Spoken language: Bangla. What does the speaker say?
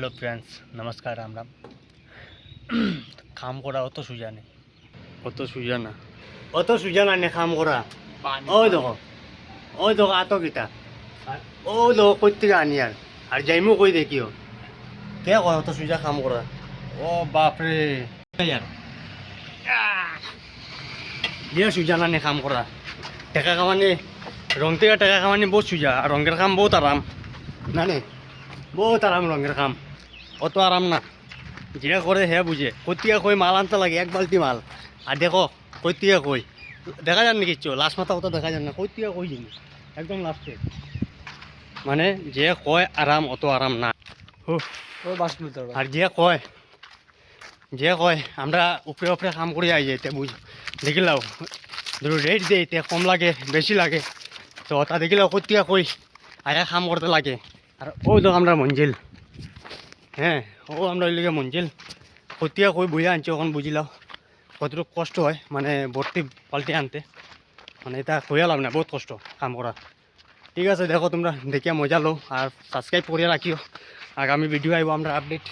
हेलो फ्रेंड्स, नमस्कार, राम राम। কাম করা অত সোজা নেই, অত সোজা না, অত সোজা না কাম করা। ওই দেখো আতো কিতা, ও দেখো কই থেকে আনি আর যাইমু কই দেখিও কে কয় অত সোজা কাম করা। ও বাপরে ইয়ার দিয়ে সোজা না কাম করা। টাকা কামানি রং থেকে টাকা কামানি বহুত সোজা, আর রঙের কাম বহুত আরাম না নে, বহুত আরাম রঙের কাম, অত আরাম না। যে করে হে বুঝে কইতিকা কই মাল আনতে লাগে এক বালতি মাল, আর দেখো কইতিকা কই দেখা যান না কিচ্ছু, লাস্ট মাথা অত দেখা যান না, কইতিকা কই জিনিস একদম লাস্টে। মানে যে কয় আরাম অত আরাম না। আর যে কয় আমরা উপরে উপরে কাম করে আই যাইতে বুঝ দেখিলাও, ধরো রেট দেয় তে কম লাগে বেশি লাগে, তো তা দেখিলাও কইতিকা কই আয়া কাম করতে লাগে। আর ওই তো আমরা মঞ্জিল, হ্যাঁ ও আমরা ওই লিগে মঞ্জিল কতিয়া কই বইয়া আনছি, ওখান বুঝিলাও কতটুকু কষ্ট হয়, মানে ভর্তি পাল্টে আনতে, মানে এটা কইয়া লাভ না, বহুত কষ্ট কাম করা। ঠিক আছে দেখো তোমরা দেখিয়া মজা লো, আর সাবস্ক্রাইব করিয়া রাখিও, আগামী ভিডিও আইব আমরা আপডেট।